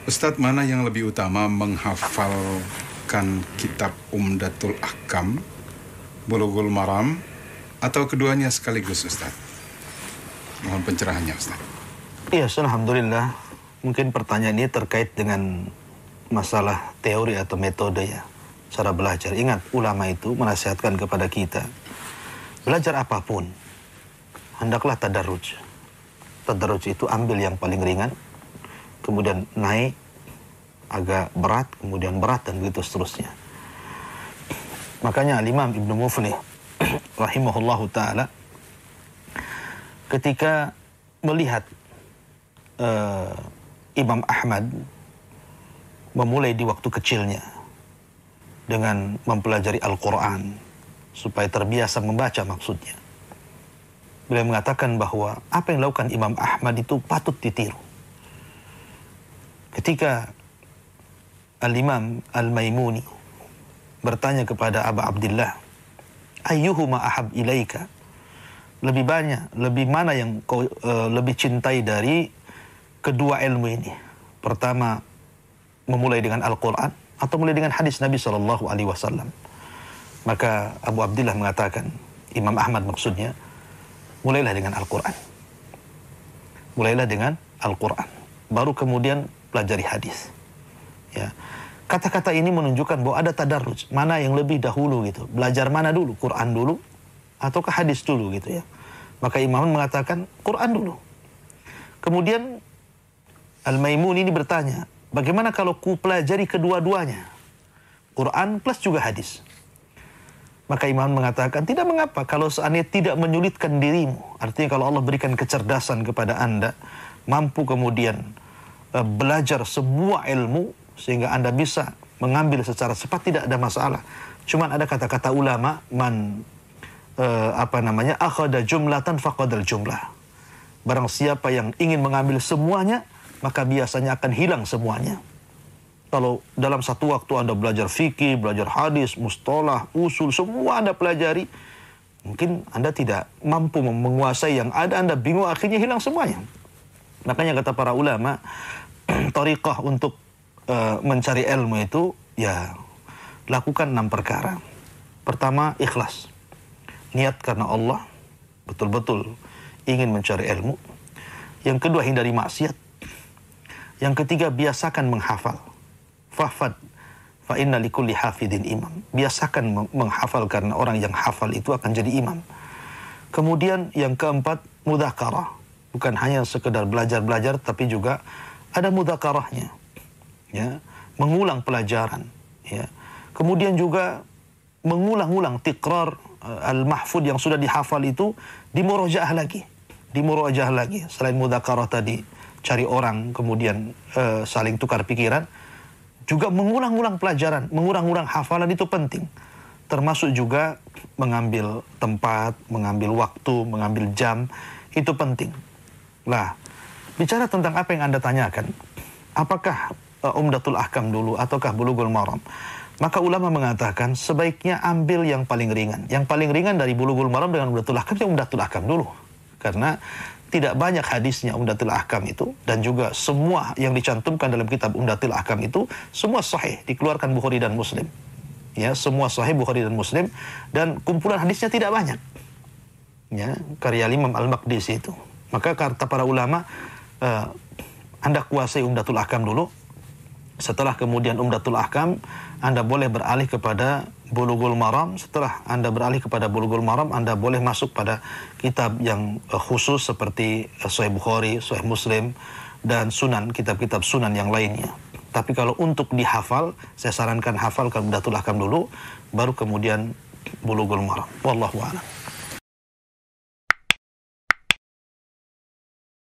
Ustadz, mana yang lebih utama, menghafalkan kitab Umdatul Ahkam, Bulughul Maram, atau keduanya sekaligus, Ustadz? Mohon pencerahannya, Ustadz. Iya, alhamdulillah. Mungkin pertanyaan ini terkait dengan masalah teori atau metode ya, cara belajar. Ingat, ulama itu menasihatkan kepada kita, belajar apapun, hendaklah tadarruj. Tadarruj itu ambil yang paling ringan, kemudian naik, agak berat, kemudian berat, dan begitu seterusnya. Makanya Imam Ibnu Muflih rahimahullahu ta'ala ketika melihat Imam Ahmad memulai di waktu kecilnya dengan mempelajari Al-Quran supaya terbiasa membaca maksudnya, beliau mengatakan bahwa apa yang dilakukan Imam Ahmad itu patut ditiru. Ketika Al-Imam Al-Maimuni bertanya kepada Abu Abdillah, ayyuhuma ahab ilaika, lebih banyak, lebih mana yang kau lebih cintai dari kedua ilmu ini? Pertama, memulai dengan Al-Quran atau mulai dengan hadis Nabi SAW? Maka Abu Abdillah mengatakan, Imam Ahmad maksudnya, mulailah dengan Al-Quran. Mulailah dengan Al-Quran. Baru kemudian pelajari hadis. Ya. Kata-kata ini menunjukkan bahwa ada tadarruj. Mana yang lebih dahulu gitu. Belajar mana dulu? Quran dulu ataukah hadis dulu gitu ya. Maka Imam mengatakan Quran dulu. Kemudian Al-Maimun ini bertanya, bagaimana kalau ku pelajari kedua-duanya? Quran plus juga hadis. Maka Imam mengatakan, tidak mengapa kalau seandainya tidak menyulitkan dirimu. Artinya kalau Allah berikan kecerdasan kepada Anda, mampu kemudian belajar semua ilmu, sehingga Anda bisa mengambil secara cepat, tidak ada masalah. Cuman ada kata-kata ulama, man akhada jumlatan faqadal jumlah. Barang siapa yang ingin mengambil semuanya, maka biasanya akan hilang semuanya. Kalau dalam satu waktu Anda belajar fikih, belajar hadis, mustalah, usul, semua Anda pelajari, mungkin Anda tidak mampu menguasai yang ada, Anda bingung, akhirnya hilang semuanya. Makanya kata para ulama, thariqah untuk mencari ilmu itu, ya lakukan 6 perkara. Pertama, ikhlas. Niat karena Allah, betul-betul ingin mencari ilmu. Yang kedua, hindari maksiat. Yang ketiga, biasakan menghafal. Fahfad, fa inna likulli hafidin imam. Biasakan menghafal karena orang yang hafal itu akan jadi imam. Kemudian yang keempat, mudzakarah. Bukan hanya sekedar belajar-belajar, tapi juga ada mudzakarahnya. Ya, mengulang pelajaran. Ya. Kemudian juga mengulang-ulang tikrar al-mahfud yang sudah dihafal itu, dimurojaah lagi. Dimurojaah lagi. Selain mudzakarah tadi, cari orang, kemudian saling tukar pikiran, juga mengulang-ulang pelajaran, mengulang-ulang hafalan itu penting. Termasuk juga mengambil tempat, mengambil waktu, mengambil jam, itu penting. Lah, bicara tentang apa yang Anda tanyakan, apakah Umdatul Ahkam dulu ataukah Bulughul Maram? Maka ulama mengatakan sebaiknya ambil yang paling ringan. Yang paling ringan dari Bulughul Maram dengan Umdatul Ahkam, yang Umdatul Ahkam dulu. Karena tidak banyak hadisnya Umdatul Ahkam itu, dan juga semua yang dicantumkan dalam kitab Umdatul Ahkam itu semua sahih, dikeluarkan Bukhari dan Muslim. Ya, semua sahih Bukhari dan Muslim, dan kumpulan hadisnya tidak banyak. Ya, karya Imam Al-Maqdisi itu. Maka kata para ulama, Anda kuasai Umdatul Ahkam dulu. Setelah kemudian Umdatul Ahkam, Anda boleh beralih kepada Bulughul Maram. Setelah Anda beralih kepada Bulughul Maram, Anda boleh masuk pada kitab yang khusus seperti Sahih Bukhari, Sahih Muslim, dan sunan, kitab-kitab sunan yang lainnya. Tapi kalau untuk dihafal, saya sarankan hafal ke Umdatul Ahkam dulu, baru kemudian Bulughul Maram. Wallahu a'lam.